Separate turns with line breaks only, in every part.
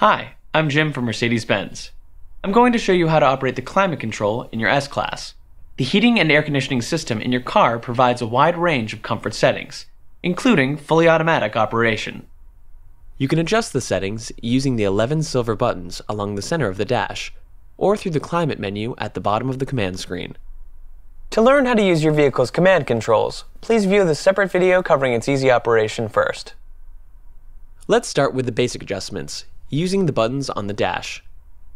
Hi, I'm Jim from Mercedes-Benz. I'm going to show you how to operate the climate control in your S-Class. The heating and air conditioning system in your car provides a wide range of comfort settings, including fully automatic operation. You can adjust the settings using the 11 silver buttons along the center of the dash, or through the climate menu at the bottom of the command screen.
To learn how to use your vehicle's command controls, please view the separate video covering its easy operation first.
Let's start with the basic adjustments, using the buttons on the dash.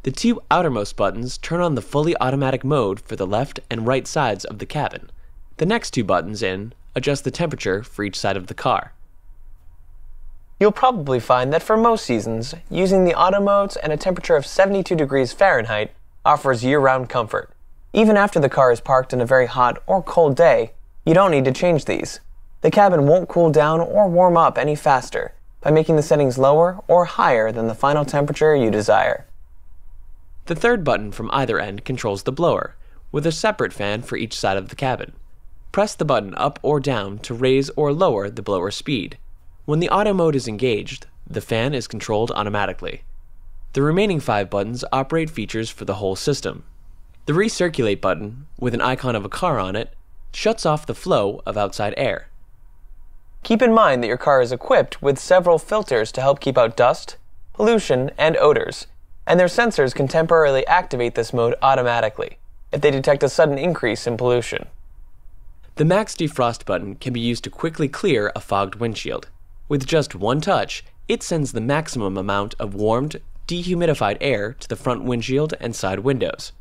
The two outermost buttons turn on the fully automatic mode for the left and right sides of the cabin. The next two buttons adjust the temperature for each side of the car.
You'll probably find that for most seasons, using the auto modes and a temperature of 72 degrees Fahrenheit offers year-round comfort. Even after the car is parked on a very hot or cold day, you don't need to change these. The cabin won't cool down or warm up any faster by making the settings lower or higher than the final temperature you desire.
The third button from either end controls the blower, with a separate fan for each side of the cabin. Press the button up or down to raise or lower the blower speed. When the auto mode is engaged, the fan is controlled automatically. The remaining 5 buttons operate features for the whole system. The recirculate button, with an icon of a car on it, shuts off the flow of outside air.
Keep in mind that your car is equipped with several filters to help keep out dust, pollution, and odors, and their sensors can temporarily activate this mode automatically if they detect a sudden increase in pollution.
The max defrost button can be used to quickly clear a fogged windshield. With just one touch, it sends the maximum amount of warmed, dehumidified air to the front windshield and side windows.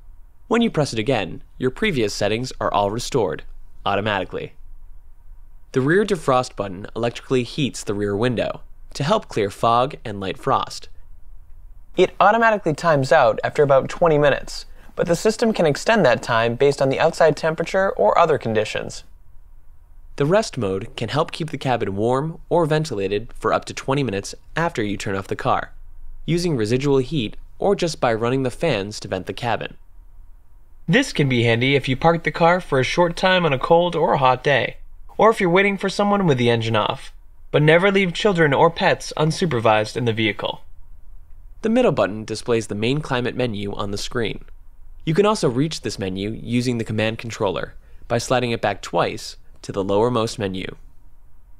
When you press it again, your previous settings are all restored, automatically. The rear defrost button electrically heats the rear window to help clear fog and light frost.
It automatically times out after about 20 minutes, but the system can extend that time based on the outside temperature or other conditions.
The rest mode can help keep the cabin warm or ventilated for up to 20 minutes after you turn off the car, using residual heat or just by running the fans to vent the cabin. This can be handy if you park the car for a short time on a cold or hot day, or if you're waiting for someone with the engine off, but never leave children or pets unsupervised in the vehicle. The middle button displays the main climate menu on the screen. You can also reach this menu using the command controller by sliding it back twice to the lowermost menu.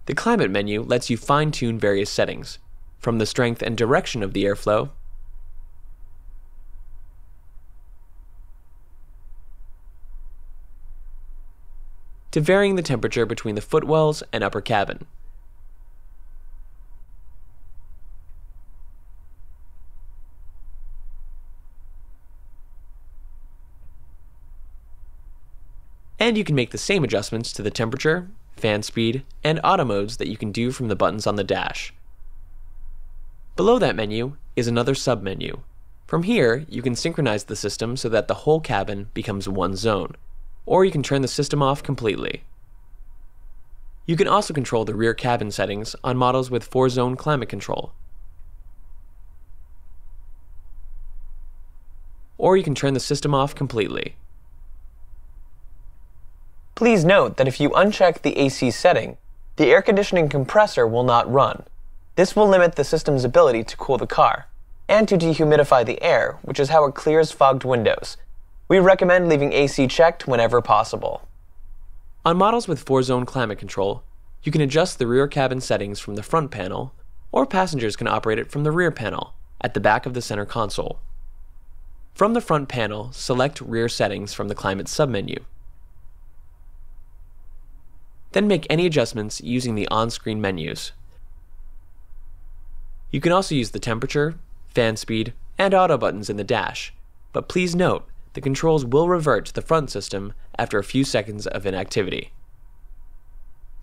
The climate menu lets you fine-tune various settings, from the strength and direction of the airflow to varying the temperature between the footwells and upper cabin. And you can make the same adjustments to the temperature, fan speed, and auto modes that you can do from the buttons on the dash. Below that menu is another sub-menu. From here, you can synchronize the system so that the whole cabin becomes one zone, or you can turn the system off completely. You can also control the rear cabin settings on models with 4-zone climate control. Or you can turn the system off completely.
Please note that if you uncheck the AC setting, the air conditioning compressor will not run. This will limit the system's ability to cool the car, and to dehumidify the air, which is how it clears fogged windows. We recommend leaving AC checked whenever possible.
On models with 4-zone climate control, you can adjust the rear cabin settings from the front panel, or passengers can operate it from the rear panel, at the back of the center console. From the front panel, select Rear Settings from the Climate submenu. Then make any adjustments using the on-screen menus. You can also use the temperature, fan speed, and auto buttons in the dash, but please note, the controls will revert to the front system after a few seconds of inactivity.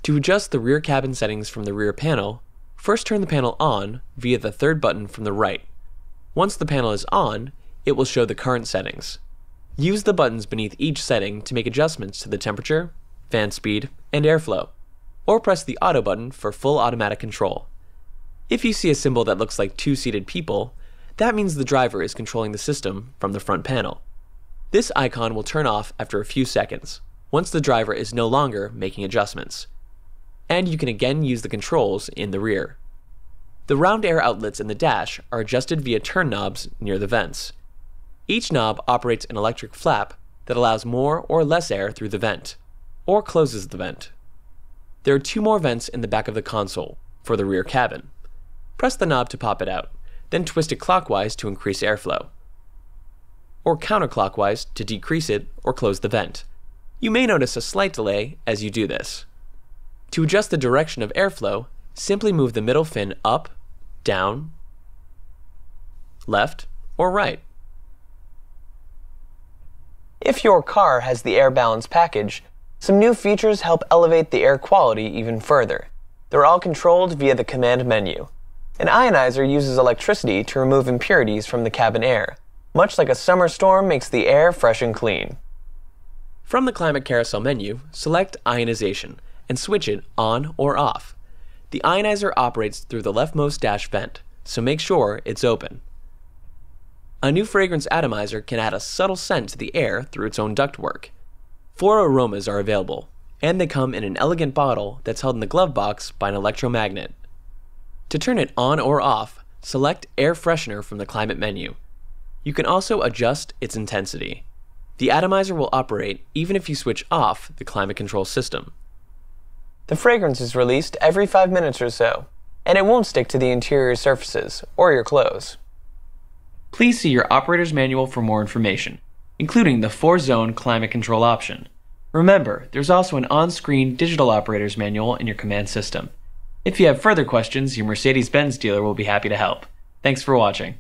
To adjust the rear cabin settings from the rear panel, first turn the panel on via the third button from the right. Once the panel is on, it will show the current settings. Use the buttons beneath each setting to make adjustments to the temperature, fan speed, and airflow, or press the auto button for full automatic control. If you see a symbol that looks like 2 seated people, that means the driver is controlling the system from the front panel. This icon will turn off after a few seconds, once the driver is no longer making adjustments. And you can again use the controls in the rear. The round air outlets in the dash are adjusted via turn knobs near the vents. Each knob operates an electric flap that allows more or less air through the vent, or closes the vent. There are 2 more vents in the back of the console, for the rear cabin. Press the knob to pop it out, then twist it clockwise to increase airflow, or counterclockwise to decrease it or close the vent. You may notice a slight delay as you do this. To adjust the direction of airflow, simply move the middle fin up, down, left, or right.
If your car has the air balance package, some new features help elevate the air quality even further. They're all controlled via the command menu. An ionizer uses electricity to remove impurities from the cabin air, much like a summer storm makes the air fresh and clean.
From the Climate Carousel menu, select Ionization and switch it on or off. The ionizer operates through the leftmost dash vent, so make sure it's open. A new fragrance atomizer can add a subtle scent to the air through its own ductwork. 4 aromas are available, and they come in an elegant bottle that's held in the glove box by an electromagnet. To turn it on or off, select Air Freshener from the Climate menu. You can also adjust its intensity. The atomizer will operate even if you switch off the climate control system.
The fragrance is released every 5 minutes or so, and it won't stick to the interior surfaces or your clothes.
Please see your operator's manual for more information, including the 4-zone climate control option. Remember, there's also an on-screen digital operator's manual in your command system. If you have further questions, your Mercedes-Benz dealer will be happy to help. Thanks for watching.